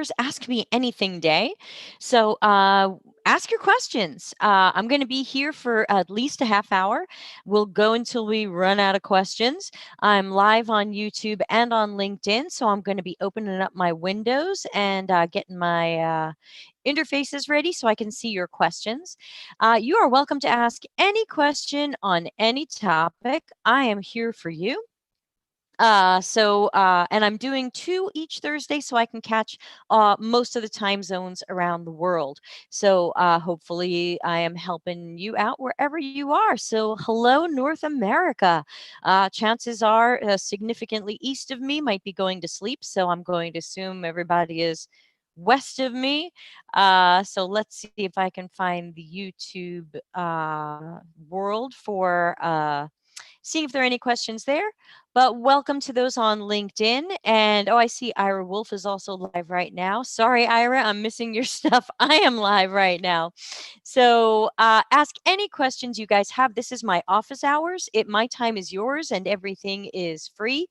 hours Ask Me Anything Day. So ask your questions. I'm going to be here for at least a half hour. We'll go until we run out of questions. I'm live on YouTube and on LinkedIn, so I'm going to be opening up my windows and getting my interfaces ready so I can see your questions. You are welcome to ask any question on any topic. I am here for you. And I'm doing two each Thursday so I can catch most of the time zones around the world. So hopefully I am helping you out wherever you are. So hello, North America. Chances are significantly east of me might be going to sleep. So I'm going to assume everybody is west of me. So let's see if I can find the YouTube world for seeing if there are any questions there. But welcome to those on LinkedIn. And oh, I see Ira Wolf is also live right now. Sorry, Ira, I'm missing your stuff. I am live right now. So ask any questions you guys have. This is my office hours. My time is yours, and everything is free.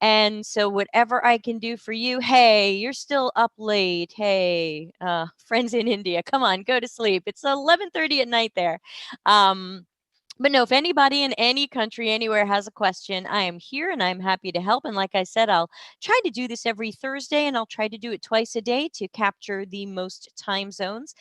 And so whatever I can do for you, hey, you're still up late. Hey, friends in India, come on, go to sleep. It's 11:30 at night there. But no, if anybody in any country, anywhere has a question, I am here and I'm happy to help. And like I said, I'll try to do this every Thursday and I'll try to do it twice a day to capture the most time zones.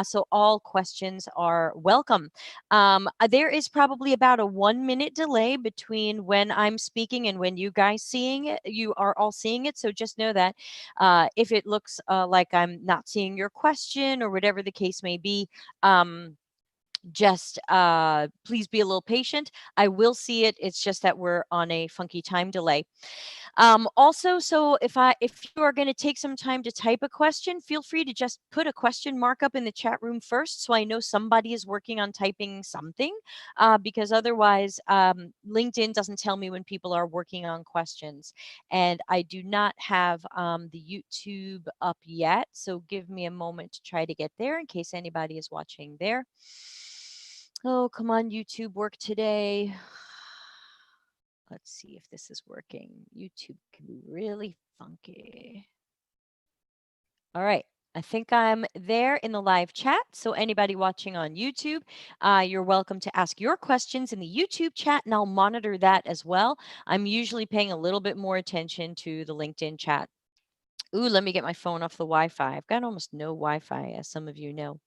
So all questions are welcome. There is probably about a 1 minute delay between when I'm speaking and when you guys seeing it. You are all seeing it. So just know that if it looks like I'm not seeing your question or whatever the case may be, just please be a little patient. I will see it. It's just that we're on a funky time delay. Also, so if you are going to take some time to type a question, feel free to just put a question mark up in the chat room first, so I know somebody is working on typing something. Because otherwise, LinkedIn doesn't tell me when people are working on questions, and I do not have the YouTube up yet. So give me a moment to try to get there in case anybody is watching there. Oh, come on, YouTube, work today. Let's see if this is working. YouTube can be really funky. All right. I think I'm there in the live chat. So anybody watching on YouTube, you're welcome to ask your questions in the YouTube chat, and I'll monitor that as well. I'm usually paying a little bit more attention to the LinkedIn chat. Ooh, let me get my phone off the Wi-Fi. I've got almost no Wi-Fi, as some of you know.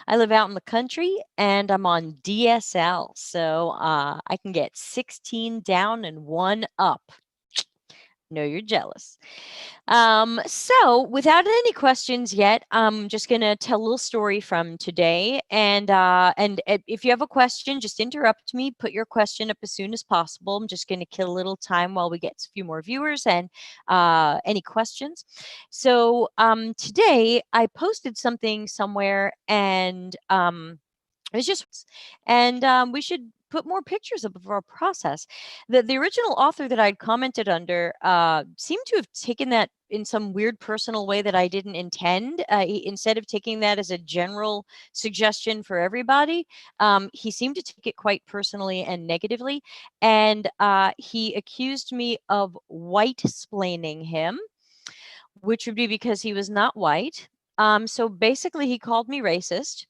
I live out in the country and I'm on DSL, so I can get 16 down and 1 up. No, you're jealous. So without any questions yet, I'm just gonna tell a little story from today. And if you have a question, just interrupt me. Put your question up as soon as possible. I'm just gonna kill a little time while we get a few more viewers and any questions. So today I posted something somewhere, and it's just, and we should put more pictures up of our process. The original author that I'd commented under seemed to have taken that in some weird personal way that I didn't intend. Instead of taking that as a general suggestion for everybody, he seemed to take it quite personally and negatively. And he accused me of white splaining him, which would be because he was not white. So basically, he called me racist.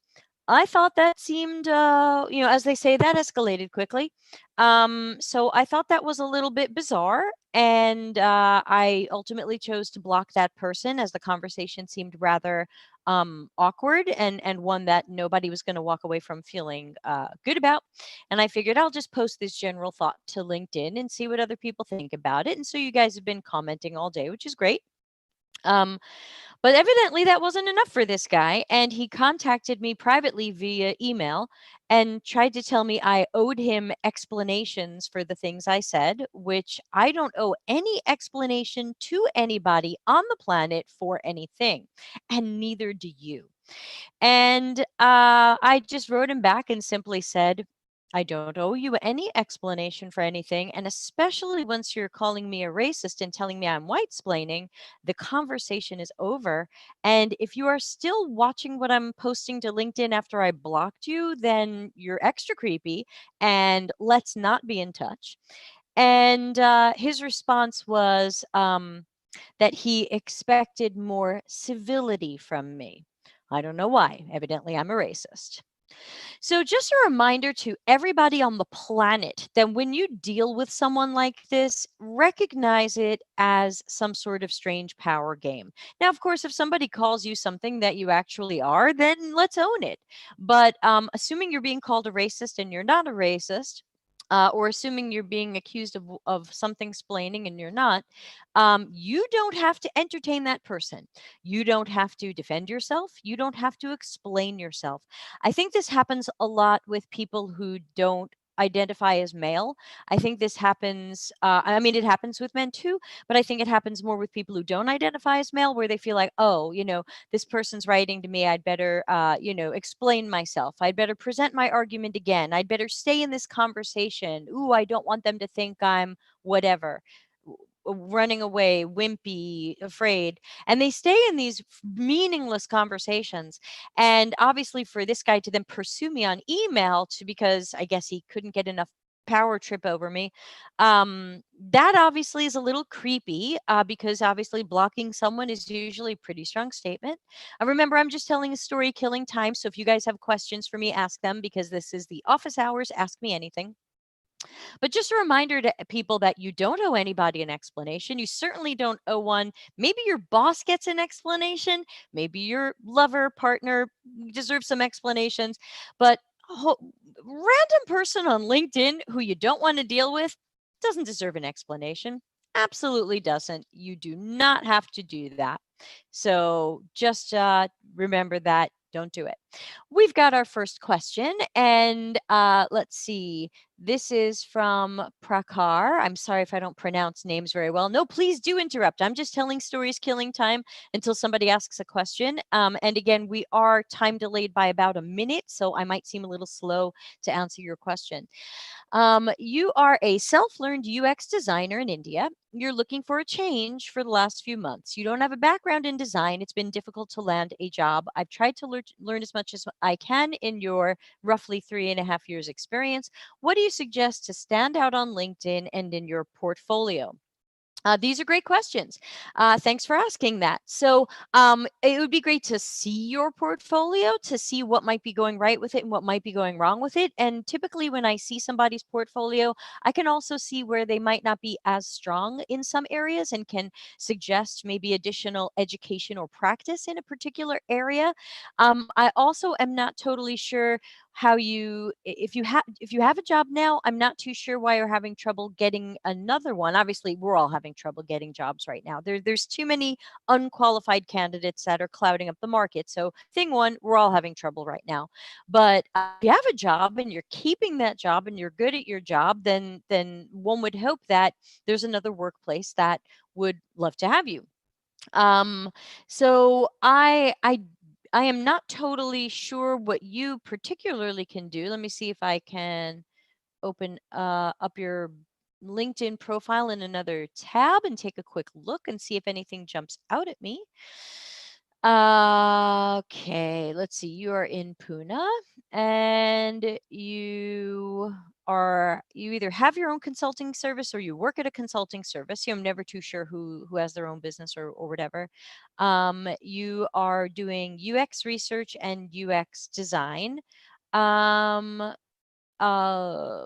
I thought that seemed, as they say, that escalated quickly. So I thought that was a little bit bizarre. And I ultimately chose to block that person as the conversation seemed rather awkward and one that nobody was going to walk away from feeling good about. And I figured I'll just post this general thought to LinkedIn and see what other people think about it. And so you guys have been commenting all day, which is great. Um, but evidently that wasn't enough for this guy, and he contacted me privately via email and tried to tell me I owed him explanations for the things I said, which I don't owe any explanation to anybody on the planet for anything, and neither do you. And I just wrote him back and simply said, I don't owe you any explanation for anything. And especially once you're calling me a racist and telling me I'm white splaining, the conversation is over. And if you are still watching what I'm posting to LinkedIn after I blocked you, then you're extra creepy and let's not be in touch. And his response was, that he expected more civility from me. I don't know why. Evidently, I'm a racist. So, just a reminder to everybody on the planet that when you deal with someone like this, recognize it as some sort of strange power game. Now, of course, if somebody calls you something that you actually are, then let's own it. But assuming you're being called a racist and you're not a racist, or assuming you're being accused of something splaining and you're not, you don't have to entertain that person. You don't have to defend yourself. You don't have to explain yourself. I think this happens a lot with people who don't identify as male. I think this happens, I mean, it happens with men too, but I think it happens more with people who don't identify as male, where they feel like, oh, this person's writing to me. I'd better, explain myself. I'd better present my argument again. I'd better stay in this conversation. Ooh, I don't want them to think I'm whatever, running away, wimpy, afraid. And they stay in these meaningless conversations. And obviously, for this guy to then pursue me on email, because I guess he couldn't get enough power trip over me, that obviously is a little creepy, because obviously blocking someone is usually a pretty strong statement. Remember, I'm just telling a story, killing time. So if you guys have questions for me, ask them, because this is the office hours. Ask me anything. But just a reminder to people that you don't owe anybody an explanation. You certainly don't owe one. Maybe your boss gets an explanation. Maybe your lover, partner deserves some explanations. But a random person on LinkedIn who you don't want to deal with doesn't deserve an explanation. Absolutely doesn't. You do not have to do that. So just remember that. Don't do it. We've got our first question, and let's see. This is from Prakar. I'm sorry if I don't pronounce names very well. No, please do interrupt. I'm just telling stories, killing time until somebody asks a question. And again, we are time delayed by about a minute, so I might seem a little slow to answer your question. You are a self learned UX designer in India. You're looking for a change for the last few months. You don't have a background in design. It's been difficult to land a job. I've tried to learn as much as I can in your roughly 3.5 years experience. What do you suggest to stand out on LinkedIn and in your portfolio? These are great questions. Thanks for asking that. So, it would be great to see your portfolio to see what might be going right with it and what might be going wrong with it. And typically, when I see somebody's portfolio, I can also see where they might not be as strong in some areas and can suggest maybe additional education or practice in a particular area. I also am not totally sure how if you have a job now. I'm not too sure why you're having trouble getting another one. Obviously, we're all having trouble getting jobs right now. There's too many unqualified candidates that are clouding up the market. So thing one, we're all having trouble right now. But if you have a job and you're keeping that job and you're good at your job, then one would hope that there's another workplace that would love to have you. Um, so I am not totally sure what you particularly can do. Let me see if I can open up your LinkedIn profile in another tab and take a quick look and see if anything jumps out at me. Okay, let's see. You are in Pune, and you either have your own consulting service or you work at a consulting service. I'm never too sure who has their own business or whatever. You are doing UX research and UX design. Um, uh,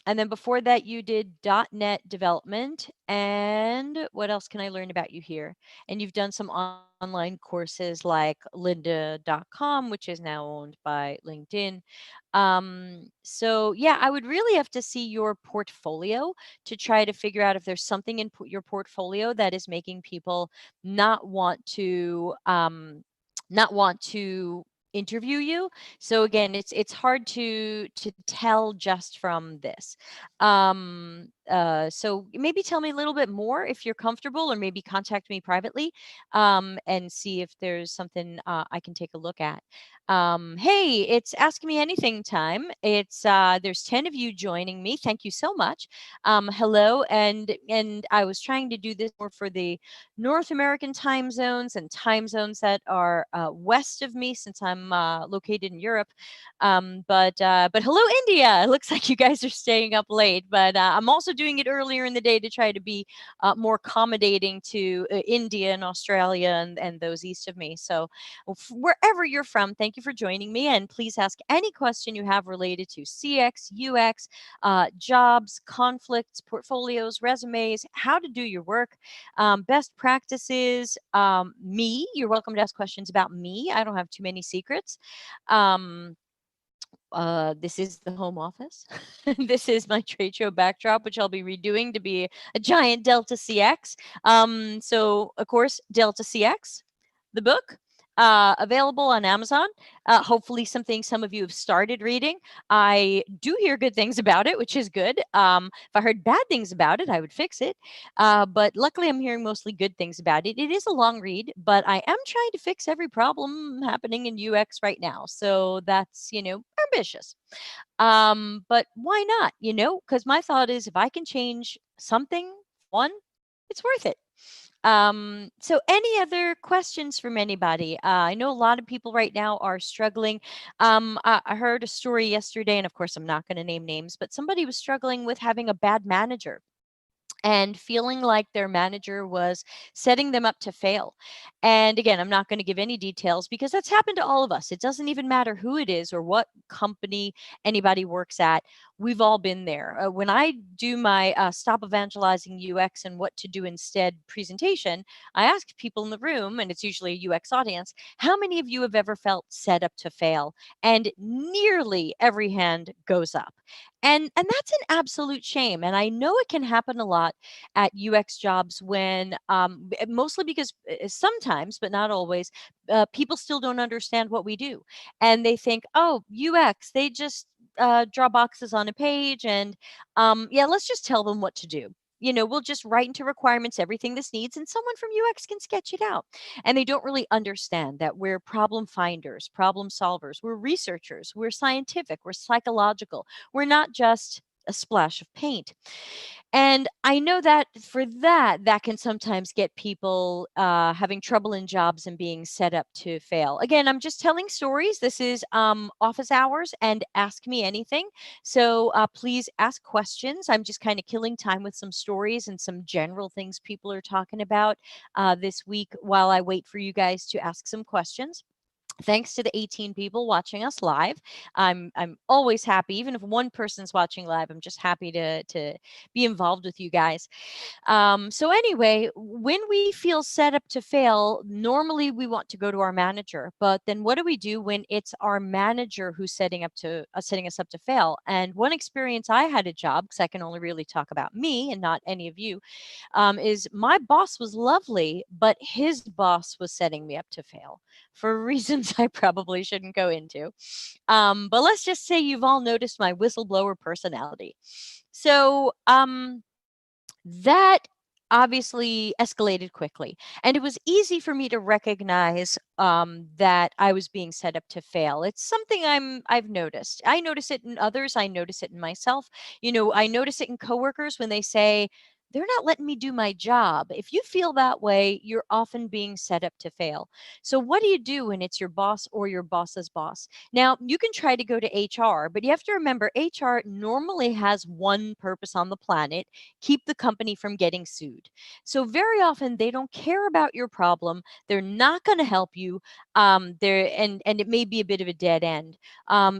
and then before that, you did .NET development. And what else can I learn about you here? And you've done some online courses like lynda.com, which is now owned by LinkedIn. So yeah, I would really have to see your portfolio to try to figure out if there's something in your portfolio that is making people not want to interview you. So again, it's hard to tell just from this. So maybe tell me a little bit more if you're comfortable, or maybe contact me privately, and see if there's something I can take a look at. Hey, it's Ask Me Anything time. It's there's 10 of you joining me. Thank you so much. Hello, and I was trying to do this more for the North American time zones and time zones that are west of me, since I'm located in Europe. But hello, India. It looks like you guys are staying up late. But I'm also also doing it earlier in the day to try to be more accommodating to India and Australia and those east of me. So wherever you're from, thank you for joining me. And please ask any question you have related to CX, UX, jobs, conflicts, portfolios, resumes, how to do your work, best practices, me. You're welcome to ask questions about me. I don't have too many secrets. Um, this is the home office. This is my trade show backdrop, which I'll be redoing to be a giant Delta CX. So, of course, Delta CX, the book, available on Amazon. Hopefully, something some of you have started reading. I do hear good things about it, which is good. If I heard bad things about it, I would fix it. But luckily, I'm hearing mostly good things about it. It is a long read, but I am trying to fix every problem happening in UX right now. So that's, ambitious. But why not? Because my thought is if I can change something, one, it's worth it. So any other questions from anybody? I know a lot of people right now are struggling. I heard a story yesterday, and of course, I'm not going to name names, but somebody was struggling with having a bad manager and feeling like their manager was setting them up to fail. And again, I'm not going to give any details because that's happened to all of us. It doesn't even matter who it is or what company anybody works at. We've all been there. When I do my Stop Evangelizing UX and What to Do Instead presentation, I ask people in the room, and it's usually a UX audience, how many of you have ever felt set up to fail? And nearly every hand goes up. And that's an absolute shame. And I know it can happen a lot at UX jobs when mostly because sometimes, but not always, people still don't understand what we do. And they think, oh, UX, they just draw boxes on a page and yeah, let's just tell them what to do. We'll just write into requirements everything this needs, and someone from UX can sketch it out. And they don't really understand that we're problem finders, problem solvers, we're researchers, we're scientific, we're psychological. We're not just a splash of paint. And I know that for that can sometimes get people having trouble in jobs and being set up to fail. Again, I'm just telling stories. This is office hours and ask me anything. So please ask questions. I'm just kind of killing time with some stories and some general things people are talking about this week while I wait for you guys to ask some questions. Thanks to the 18 people watching us live. I'm always happy, even if one person's watching live. I'm just happy to be involved with you guys. So anyway, when we feel set up to fail, normally we want to go to our manager. But then what do we do when it's our manager who's setting us up to fail? And one experience I had a job, because I can only really talk about me and not any of you, is my boss was lovely, but his boss was setting me up to fail for reasons I probably shouldn't go into. But let's just say you've all noticed my whistleblower personality. So that obviously escalated quickly. And it was easy for me to recognize that I was being set up to fail. It's something I've noticed. I notice it in others. I notice it in myself. I notice it in coworkers when they say, they're not letting me do my job. If you feel that way, you're often being set up to fail. So, what do you do when it's your boss or your boss's boss? Now, you can try to go to HR, but you have to remember HR normally has one purpose on the planet: keep the company from getting sued. So very often they don't care about your problem. They're not going to help you. And it may be a bit of a dead end.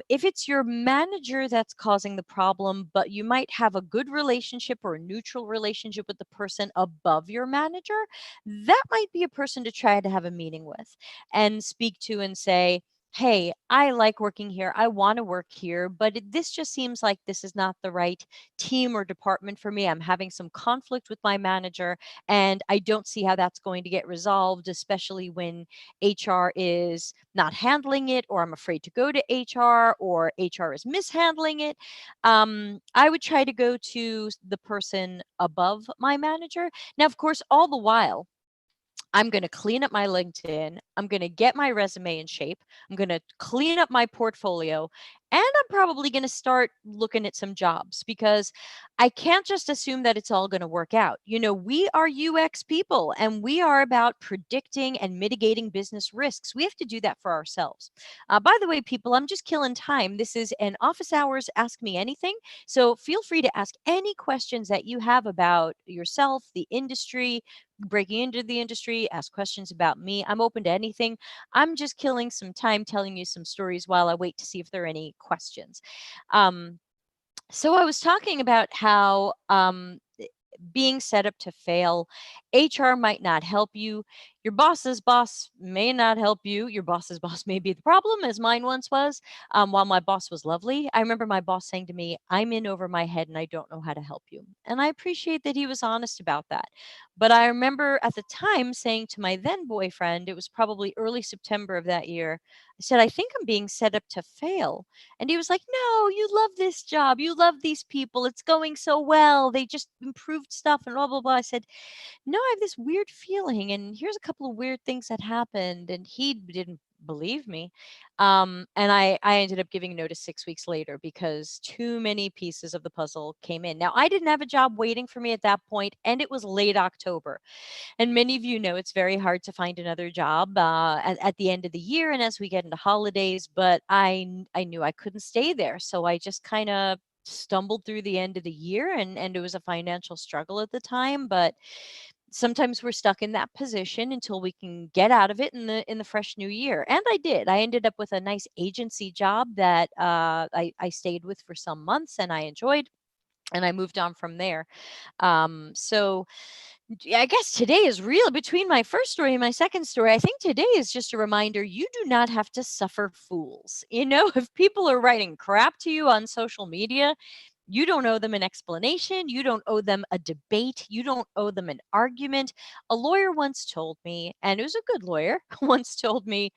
If it's your manager that's causing the problem, but you might have a good relationship or a neutral relationship with the person above your manager, that might be a person to try to have a meeting with and speak to and say, hey, I like working here. I want to work here, but this just seems like this is not the right team or department for me. I'm having some conflict with my manager, and I don't see how that's going to get resolved, especially when HR is not handling it, or I'm afraid to go to HR, or HR is mishandling it. I would try to go to the person above my manager. Now, of course, all the while, I'm going to clean up my LinkedIn. I'm going to get my resume in shape. I'm going to clean up my portfolio. And I'm probably going to start looking at some jobs because I can't just assume that it's all going to work out. We are UX people and we are about predicting and mitigating business risks. We have to do that for ourselves. By the way, people, I'm just killing time. This is an office hours Ask Me Anything. So feel free to ask any questions that you have about yourself, the industry, breaking into the industry, ask questions about me. I'm open to anything. I'm just killing some time telling you some stories while I wait to see if there are any questions. Um, so I was talking about how being set up to fail. HR might not help you. Your boss's boss may not help you. Your boss's boss may be the problem, as mine once was. While my boss was lovely, I remember my boss saying to me, "I'm in over my head and I don't know how to help you." And I appreciate that he was honest about that. But I remember at the time saying to my then boyfriend, it was probably early September of that year, I said, "I think I'm being set up to fail." And he was like, "No, you love this job. You love these people. It's going so well. They just improved stuff and blah, blah, blah." I said, "No, I have this weird feeling. And here's a couple of weird things that happened." And he didn't believe me. And I ended up giving notice 6 weeks later because too many pieces of the puzzle came in. Now, I didn't have a job waiting for me at that point, and it was late October. And many of you know it's very hard to find another job at the end of the year and as we get into holidays. But I knew I couldn't stay there, so I just kind of stumbled through the end of the year, and it was a financial struggle at the time. But sometimes we're stuck in that position until we can get out of it in the fresh new year. And I did. I ended up with a nice agency job that I stayed with for some months and I enjoyed. And I moved on from there. So I guess today is real between my first story and my second story. I think today is just a reminder you do not have to suffer fools. If people are writing crap to you on social media, you don't owe them an explanation. You don't owe them a debate. You don't owe them an argument. A lawyer once told me, and it was a good lawyer, once told me,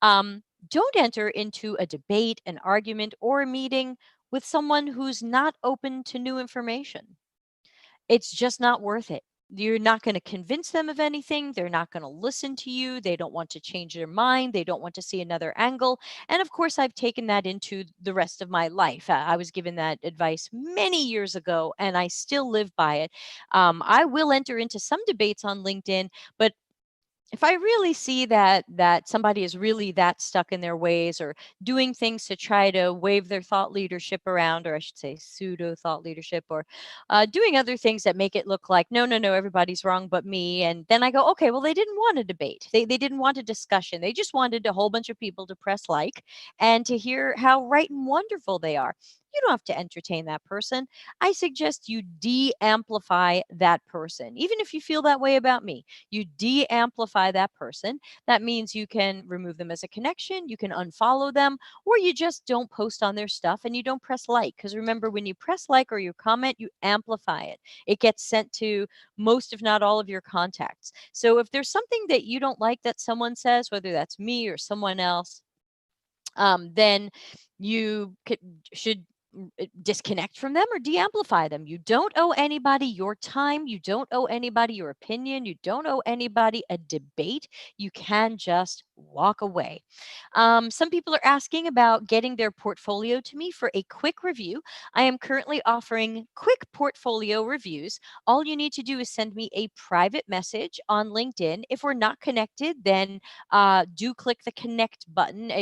don't enter into a debate, an argument, or a meeting with someone who's not open to new information. It's just not worth it. You're not going to convince them of anything. They're not going to listen to you. They don't want to change their mind. They don't want to see another angle. And of course, I've taken that into the rest of my life. I was given that advice many years ago, and I still live by it. I will enter into some debates on LinkedIn, but if I really see that somebody is really that stuck in their ways or doing things to try to wave their thought leadership around, or I should say pseudo thought leadership, or doing other things that make it look like no, no, no, everybody's wrong but me, and then I go, okay, well, they didn't want a debate. They didn't want a discussion. They just wanted a whole bunch of people to press like and to hear how right and wonderful they are. You don't have to entertain that person. I suggest you de-amplify that person, even if you feel that way about me. You de-amplify that person. That means you can remove them as a connection, you can unfollow them, or you just don't post on their stuff and you don't press like. Because remember, when you press like or you comment, you amplify it. It gets sent to most, if not all, of your contacts. So if there's something that you don't like that someone says, whether that's me or someone else, then you should disconnect from them or de-amplify them. You don't owe anybody your time. You don't owe anybody your opinion. You don't owe anybody a debate. You can just walk away. Some people are asking about getting their portfolio to me for a quick review. I am currently offering quick portfolio reviews. All you need to do is send me a private message on LinkedIn. If we're not connected, then do click the connect button.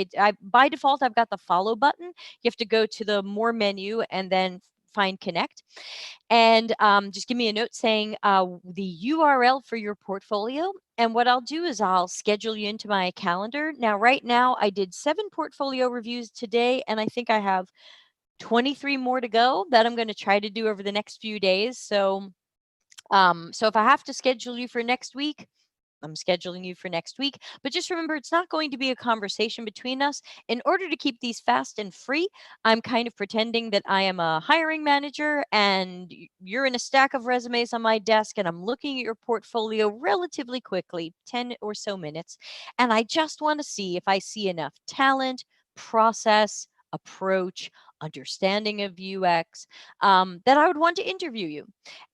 By default, I've got the follow button. You have to go to the more menu and then find connect. And just give me a note saying the URL for your portfolio. And what I'll do is I'll schedule you into my calendar. Now, right now, I did 7 portfolio reviews today, and I think I have 23 more to go that I'm going to try to do over the next few days. So if I have to schedule you for next week, I'm scheduling you for next week. But just remember, it's not going to be a conversation between us. In order to keep these fast and free, I'm kind of pretending that I am a hiring manager and you're in a stack of resumes on my desk and I'm looking at your portfolio relatively quickly, 10 or so minutes. And I just want to see if I see enough talent, process, approach, understanding of UX, that I would want to interview you.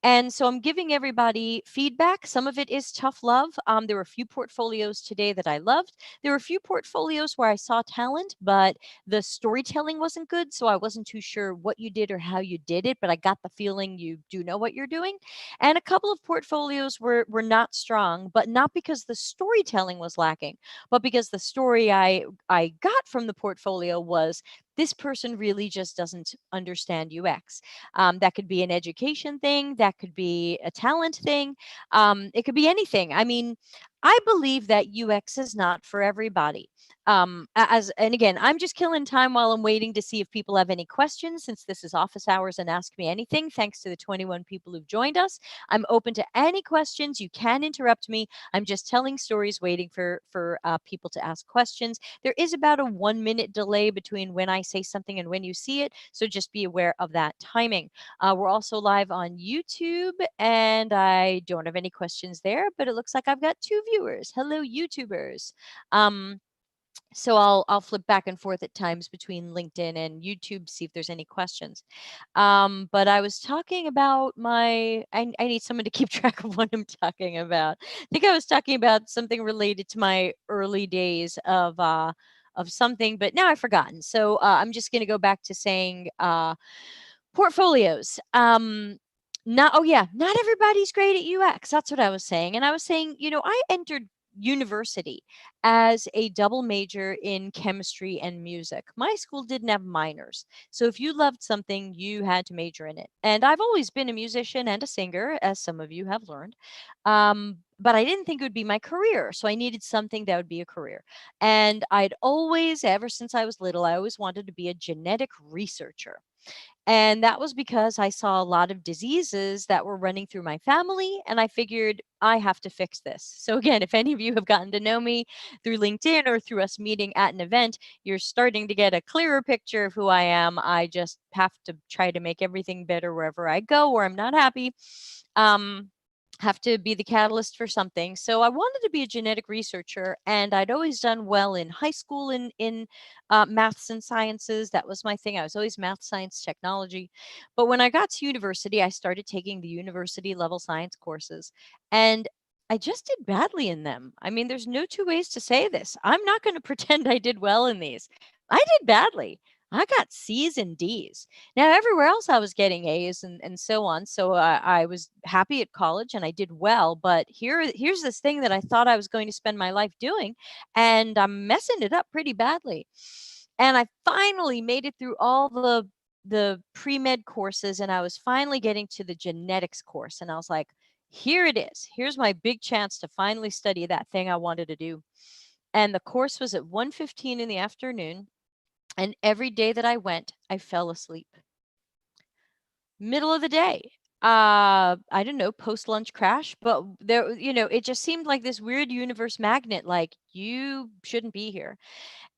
And so I'm giving everybody feedback. Some of it is tough love. There were a few portfolios today that I loved. There were a few portfolios where I saw talent, but the storytelling wasn't good. So I wasn't too sure what you did or how you did it, but I got the feeling you do know what you're doing. And a couple of portfolios were not strong, but not because the storytelling was lacking, but because the story I got from the portfolio was, this person really just doesn't understand UX. That could be an education thing, that could be a talent thing, it could be anything. I mean, I believe that UX is not for everybody. As and again, I'm just killing time while I'm waiting to see if people have any questions, since this is office hours and Ask Me Anything. Thanks to the 21 people who've joined us. I'm open to any questions. You can interrupt me. I'm just telling stories, waiting for people to ask questions. There is about a 1 minute delay between when I say something and when you see it, so just be aware of that timing. We're also live on YouTube, and I don't have any questions there, but it looks like I've got 2 viewers. Hello, YouTubers. So I'll flip back and forth at times between LinkedIn and YouTube, see if there's any questions. But I was talking about I need someone to keep track of what I'm talking about. I think I was talking about something related to my early days of something, but now I've forgotten. So I'm just going to go back to saying portfolios. Not oh yeah, not everybody's great at UX. That's what I was saying. And I was saying, I entered university as a double major in chemistry and music. My school didn't have minors. So if you loved something, you had to major in it. And I've always been a musician and a singer, as some of you have learned. But I didn't think it would be my career. So I needed something that would be a career. And I'd always, ever since I was little, I always wanted to be a genetic researcher. And that was because I saw a lot of diseases that were running through my family, and I figured I have to fix this. So, again, if any of you have gotten to know me through LinkedIn or through us meeting at an event, you're starting to get a clearer picture of who I am. I just have to try to make everything better wherever I go, where I'm not happy. Have to be the catalyst for something. So I wanted to be a genetic researcher, and I'd always done well in high school in maths and sciences. That was my thing. I was always math, science, technology. But when I got to university, I started taking the university level science courses, and I just did badly in them. I mean, there's no two ways to say this. I'm not going to pretend I did well in these. I did badly. I got C's and D's. Now, everywhere else I was getting A's and so on. So I was happy at college and I did well. But here's this thing that I thought I was going to spend my life doing, and I'm messing it up pretty badly. And I finally made it through all the pre-med courses, and I was finally getting to the genetics course. And I was like, here it is. Here's my big chance to finally study that thing I wanted to do. And the course was at 1:15 in the afternoon. And every day that I went, I fell asleep. Middle of the day. I don't know, post lunch crash, but there, it just seemed like this weird universe magnet, like you shouldn't be here.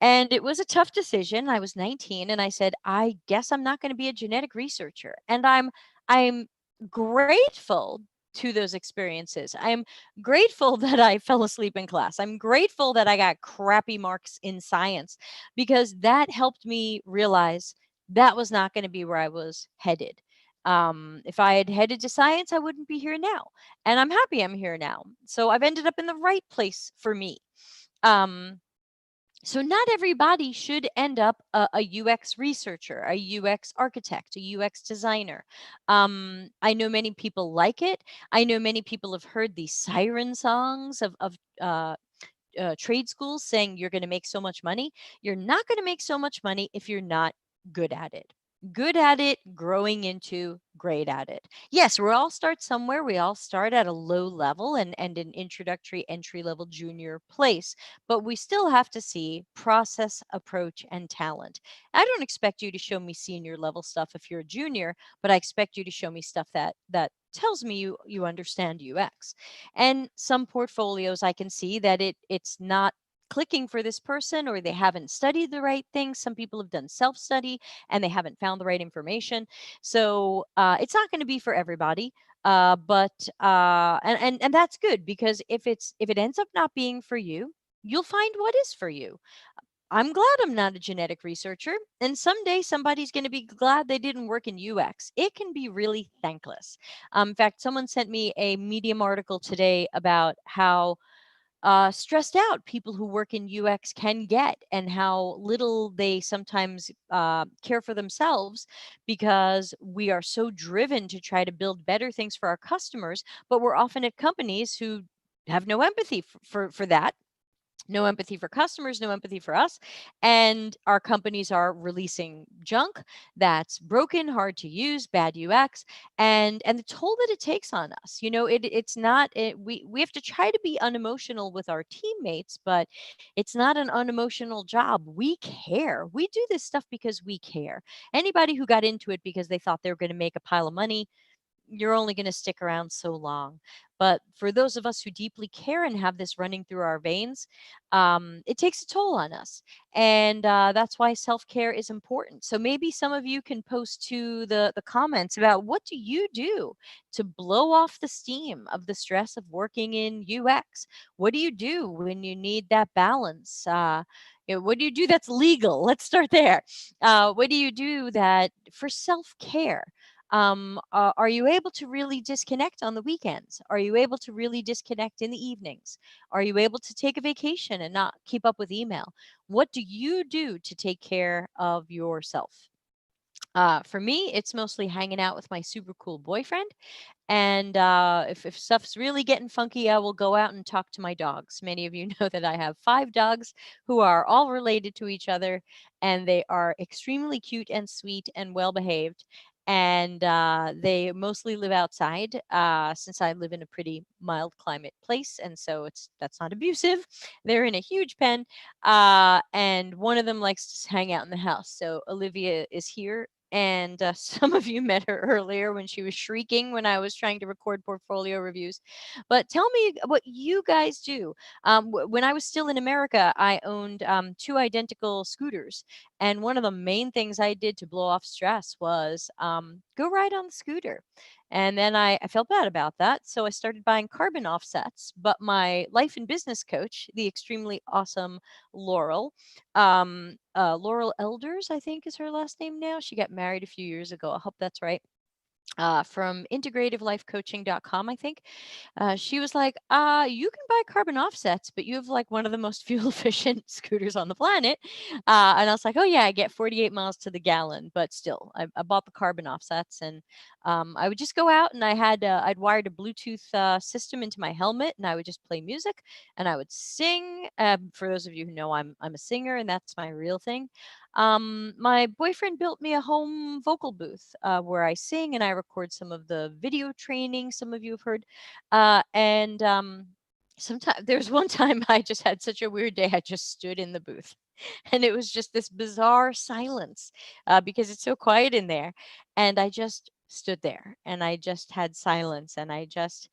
And it was a tough decision. I was 19 and I said, I guess I'm not going to be a genetic researcher. And I'm grateful to those experiences. I'm grateful that I fell asleep in class. I'm grateful that I got crappy marks in science, because that helped me realize that was not going to be where I was headed. If I had headed to science, I wouldn't be here now. And I'm happy I'm here now. So I've ended up in the right place for me. So not everybody should end up a UX researcher, a UX architect, a UX designer. I know many people like it. I know many people have heard these siren songs of trade schools saying you're going to make so much money. You're not going to make so much money if you're not good at it. Good at it, growing into great at it. Yes, we all start somewhere. We all start at a low level and an introductory entry level junior place, but we still have to see process, approach, and talent. I don't expect you to show me senior level stuff if you're a junior, but I expect you to show me stuff that tells me you understand UX. And some portfolios I can see that it's not clicking for this person, or they haven't studied the right things. Some people have done self-study and they haven't found the right information. So it's not going to be for everybody. And that's good, because if it ends up not being for you, you'll find what is for you. I'm glad I'm not a genetic researcher, and someday somebody's going to be glad they didn't work in UX. It can be really thankless. In fact, someone sent me a Medium article today about how stressed out people who work in UX can get, and how little they sometimes care for themselves, because we are so driven to try to build better things for our customers, but we're often at companies who have no empathy for that, no empathy for customers, no empathy for us. And our companies are releasing junk that's broken, hard to use, bad UX, and the toll that it takes on us. It's not we have to try to be unemotional with our teammates, but it's not an unemotional job. We care. We do this stuff because we care. Anybody who got into it because they thought they were going to make a pile of money, you're only going to stick around so long. But for those of us who deeply care and have this running through our veins, it takes a toll on us. And that's why self care is important. So maybe some of you can post to the comments about, what do you do to blow off the steam of the stress of working in UX? What do you do when you need that balance? What do you do that's legal? Let's start there. What do you do that for self care? Are you able to really disconnect on the weekends? Are you able to really disconnect in the evenings? Are you able to take a vacation and not keep up with email? What do you do to take care of yourself? For me, it's mostly hanging out with my super cool boyfriend. And if stuff's really getting funky, I will go out and talk to my dogs. Many of you know that I have 5 dogs who are all related to each other, and they are extremely cute and sweet and well behaved. And they mostly live outside, since I live in a pretty mild climate place, and so that's not abusive. They're in a huge pen, and one of them likes to hang out in the house. So Olivia is here, and some of you met her earlier when she was shrieking when I was trying to record portfolio reviews. But tell me what you guys do. When I was still in America, I owned 2 identical scooters. And one of the main things I did to blow off stress was go ride on the scooter. And then I felt bad about that. So I started buying carbon offsets. But my life and business coach, the extremely awesome Laurel, Laurel Elders, I think is her last name now. She got married a few years ago. I hope that's right. From integrativelifecoaching.com, I think. She was like, you can buy carbon offsets, but you have like one of the most fuel efficient scooters on the planet. And I was like, oh, yeah, I get 48 miles to the gallon, but still, I bought the carbon offsets, and I would just go out, and I'd wired a Bluetooth system into my helmet, and I would just play music and I would sing. For those of you who know, I'm a singer, and that's my real thing. My boyfriend built me a home vocal booth where I sing and I record some of the video training some of you have heard. And sometimes there's one time I just had such a weird day. I just stood in the booth and it was just this bizarre silence because it's so quiet in there. And I just stood there and I just had silence and I just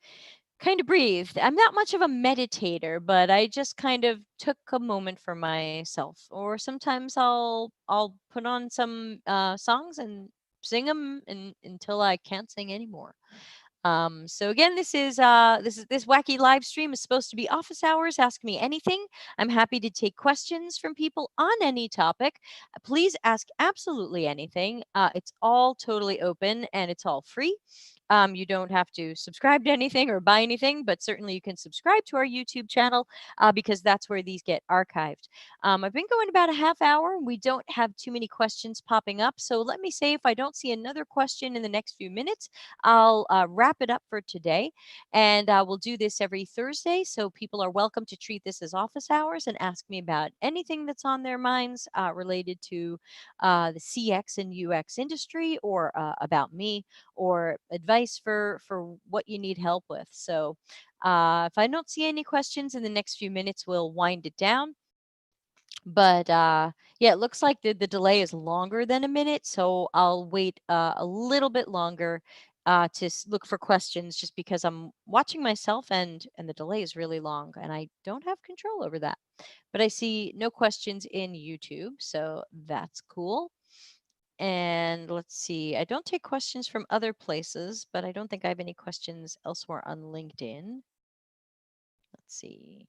kind of breathed. I'm not much of a meditator, but I just kind of took a moment for myself. Or sometimes I'll put on some songs and sing them until I can't sing anymore. So again, this wacky live stream is supposed to be office hours. Ask me anything. I'm happy to take questions from people on any topic. Please ask absolutely anything. It's all totally open and it's all free. You don't have to subscribe to anything or buy anything, but certainly you can subscribe to our YouTube channel because that's where these get archived. I've been going about a half hour. We don't have too many questions popping up. So let me say, if I don't see another question in the next few minutes, I'll wrap it up for today. And we'll do this every Thursday. So people are welcome to treat this as office hours and ask me about anything that's on their minds related to the CX and UX industry, or about me, or advice for what you need help with. So if I don't see any questions in the next few minutes, we'll wind it down. But yeah, it looks like the delay is longer than a minute, so I'll wait a little bit longer to look for questions, just because I'm watching myself, and the delay is really long and I don't have control over that. But I see no questions in YouTube, so that's cool. And let's see, I don't take questions from other places, but I don't think I have any questions elsewhere on LinkedIn. Let's see.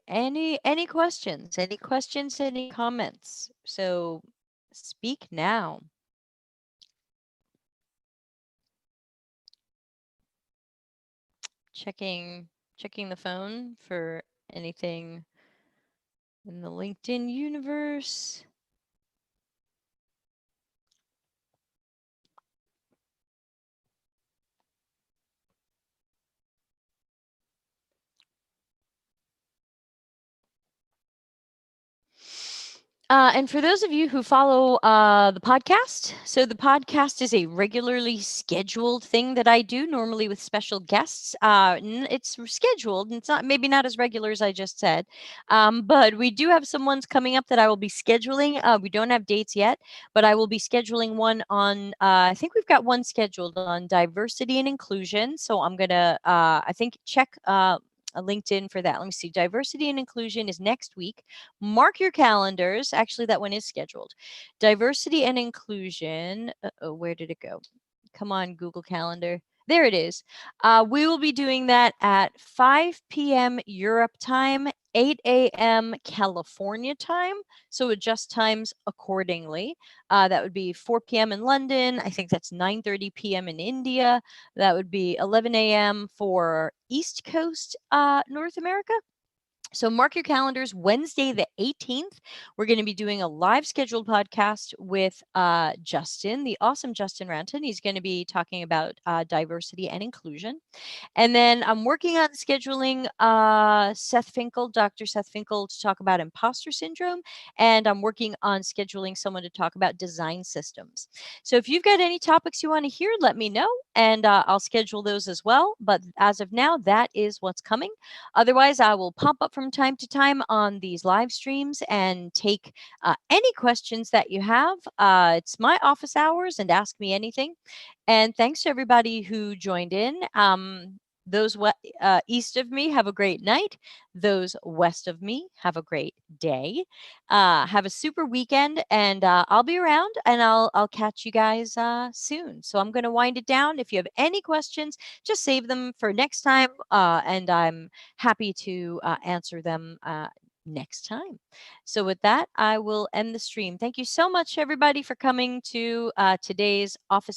Any questions? Any questions? Any comments? So speak now. Checking the phone for anything in the LinkedIn universe. And for those of you who follow the podcast, so the podcast is a regularly scheduled thing that I do, normally with special guests. It's scheduled, and it's not maybe not as regular as I just said, but we do have some ones coming up that I will be scheduling. We don't have dates yet, but I will be scheduling one on. I think we've got one scheduled on diversity and inclusion. So I'm gonna, I think, check. A LinkedIn for that. Let me see. Diversity and inclusion is next week. Mark your calendars. Actually, that one is scheduled. Diversity and inclusion. Where did it go? Come on, Google Calendar. There it is. We will be doing that at 5 p.m. Europe time, 8 a.m. California time. So adjust times accordingly. That would be 4 p.m. in London. I think that's 9:30 p.m. in India. That would be 11 a.m. for East Coast North America. So mark your calendars. Wednesday, the 18th, we're going to be doing a live scheduled podcast with Justin, the awesome Justin Ranton. He's going to be talking about diversity and inclusion. And then I'm working on scheduling Seth Finkel, Dr. Seth Finkel, to talk about imposter syndrome. And I'm working on scheduling someone to talk about design systems. So if you've got any topics you want to hear, let me know, and I'll schedule those as well. But as of now, that is what's coming. Otherwise, I will pop up from time to time on these live streams and take any questions that you have. It's my office hours, and ask me anything. And thanks to everybody who joined in. Those east of me, have a great night. Those west of me, have a great day. Have a super weekend, and I'll be around, and I'll catch you guys soon. So I'm going to wind it down. If you have any questions, just save them for next time, and I'm happy to answer them next time. So with that, I will end the stream. Thank you so much, everybody, for coming to today's office